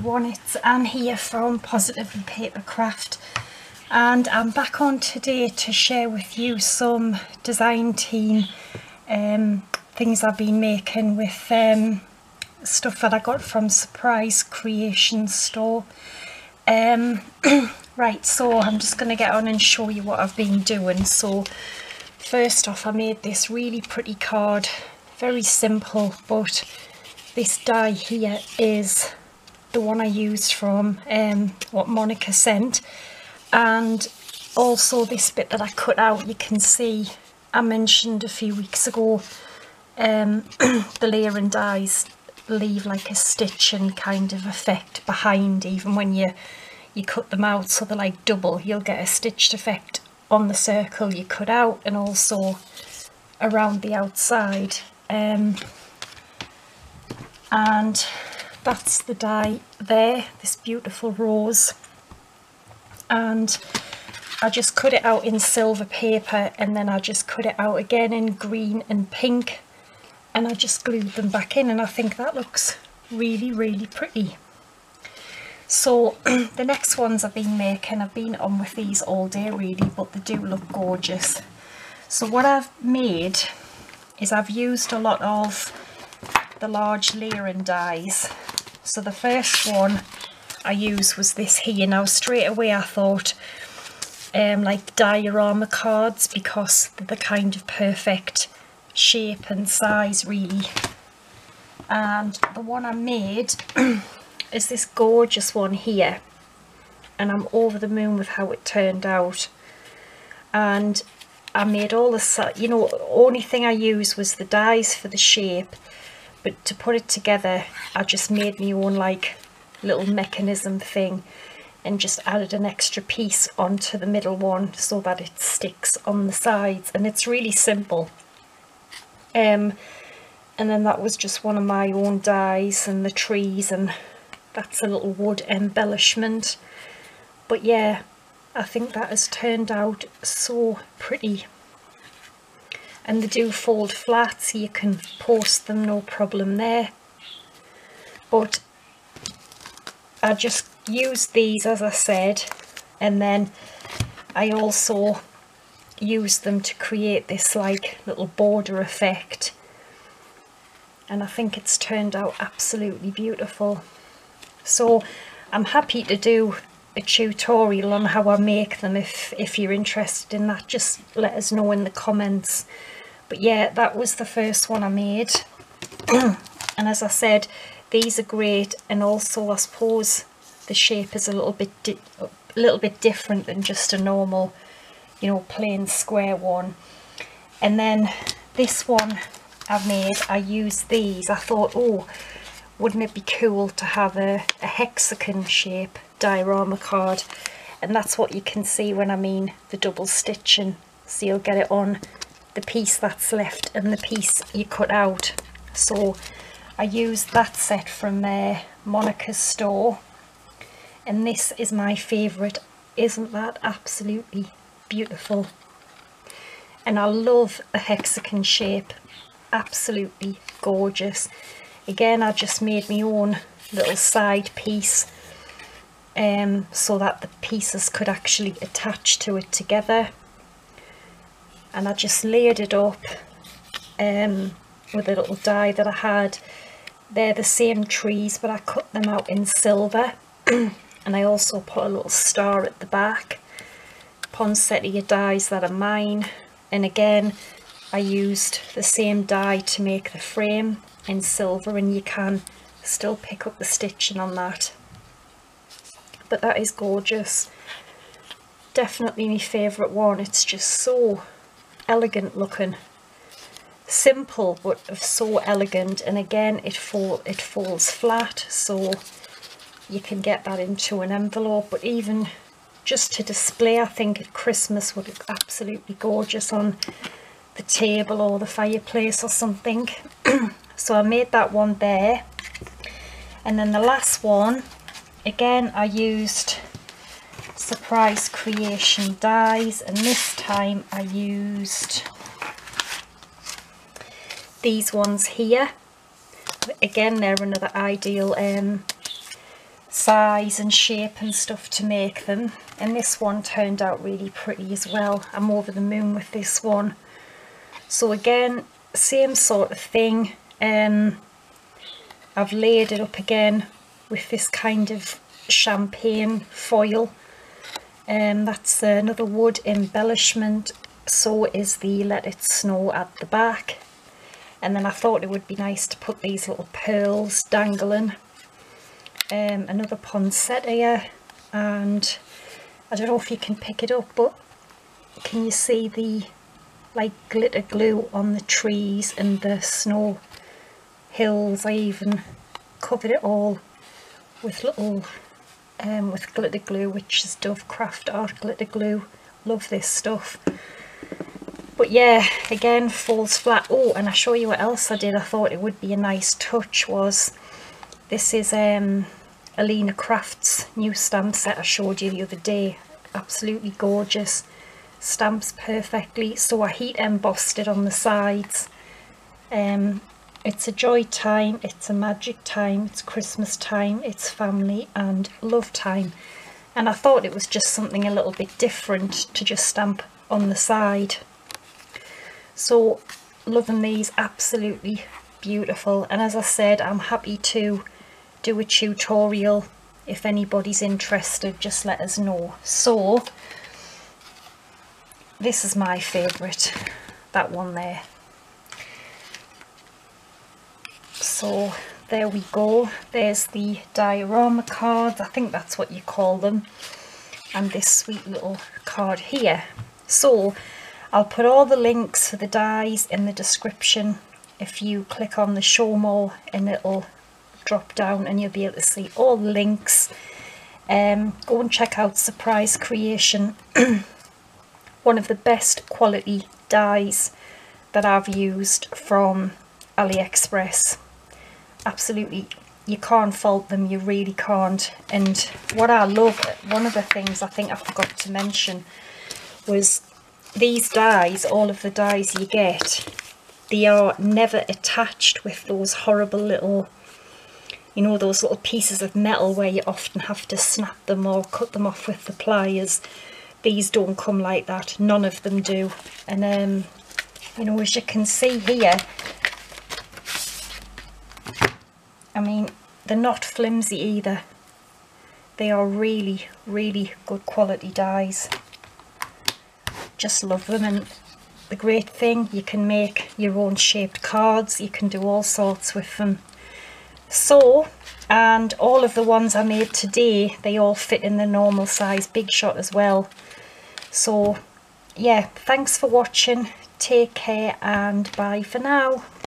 everyone, it's Anne here from Positively Papercraft, and I'm back on today to share with you some design team things I've been making with stuff that I got from Suprise Creation Store. Right, so I'm just going to get on and show you what I've been doing. So first off, I made this really pretty card, very simple, but this die here is the one I used from what Monica sent, and also this bit that I cut out, you can see I mentioned a few weeks ago the layering dies leave like a stitching kind of effect behind, even when you cut them out, so they're like double. You'll get a stitched effect on the circle you cut out and also around the outside. And that's the die there, this beautiful rose, and I just cut it out in silver paper, and then I just cut it out again in green and pink, and I just glued them back in, and I think that looks really pretty. So the next ones I've been making, I've been on with these all day really, but they do look gorgeous. So what I've made is I've used a lot of the large layering dies. So the first one I used was this here. Now straight away I thought like diorama cards, because they're the kind of perfect shape and size really. And the one I made is this gorgeous one here, and I'm over the moon with how it turned out. And I made all the, you know, only thing I used was the dies for the shape, but to put it together I just made my own like little mechanism thing and just added an extra piece onto the middle one so that it sticks on the sides, and it's really simple. And then that was just one of my own dies, and the trees, and that's a little wood embellishment. But yeah, I think that has turned out so pretty. And they do fold flat, so you can post them no problem there. But I just used these, as I said, and then I also used them to create this like little border effect, and I think it's turned out absolutely beautiful. So I'm happy to do a tutorial on how I make them. If you're interested in that, just let us know in the comments. But yeah, that was the first one I made. And as I said, these are great, and also I suppose the shape is a little bit different than just a normal, you know, plain square one. And then this one I've made, I used these. I thought, oh, wouldn't it be cool to have a hexagon shape diorama card? And that's what you can see when I mean the double stitching. So you'll get it on the piece that's left and the piece you cut out. So I used that set from Monica's store, and this is my favourite. Isn't that absolutely beautiful? And I love a hexagon shape, absolutely gorgeous. Again, I just made my own little side piece so that the pieces could actually attach to it together, and I just layered it up with a little die that I had. They're the same trees, but I cut them out in silver and I also put a little star at the back. Poinsettia dies that are mine, and again I used the same die to make the frame in silver, and you can still pick up the stitching on that. But that is gorgeous, definitely my favourite one. It's just so elegant looking, simple but so elegant, and again it folds flat, so you can get that into an envelope, but even just to display, I think at Christmas would look absolutely gorgeous on the table or the fireplace or something. So I made that one there. And then the last one, again I used Suprise Creation dies, and this time I used these ones here. Again, they're another ideal size and shape and stuff to make them, and this one turned out really pretty as well. I'm over the moon with this one. So again, same sort of thing. I've layered it up again with this kind of champagne foil. That's another wood embellishment. So is the Let It Snow at the back. And then I thought it would be nice to put these little pearls dangling. Another poinsettia, and I don't know if you can pick it up, but can you see the like glitter glue on the trees and the snow hills? I even covered it all with little with glitter glue, which is Dove Craft Art glitter glue. Love this stuff. But yeah, again, falls flat. Oh, and I'll show you what else I did. I thought it would be a nice touch. Was this is Alina Craft's new stamp set I showed you the other day. Absolutely gorgeous. Stamps perfectly. So I heat embossed it on the sides. It's a joy time, it's a magic time, it's Christmas time, it's family and love time. And I thought it was just something a little bit different to just stamp on the side. So loving these, absolutely beautiful. And as I said, I'm happy to do a tutorial. If anybody's interested, just let us know. So this is my favourite, that one there. So there we go, there's the diorama cards, I think that's what you call them, and this sweet little card here. So I'll put all the links for the dies in the description. If you click on the show more, and it'll drop down and you'll be able to see all the links. Go and check out Suprise Creation. One of the best quality dies that I've used from AliExpress. Absolutely, you can't fault them, you really can't. And what I love, one of the things I think I forgot to mention was these dies, all of the dies you get, they are never attached with those horrible little, you know, those little pieces of metal where you often have to snap them or cut them off with the pliers. These don't come like that, none of them do. And you know, as you can see here, I mean, they're not flimsy either. They are really, really good quality dies. Just love them. And the great thing, you can make your own shaped cards. You can do all sorts with them. So, and all of the ones I made today, they all fit in the normal size Big Shot as well. So, yeah, thanks for watching. Take care and bye for now.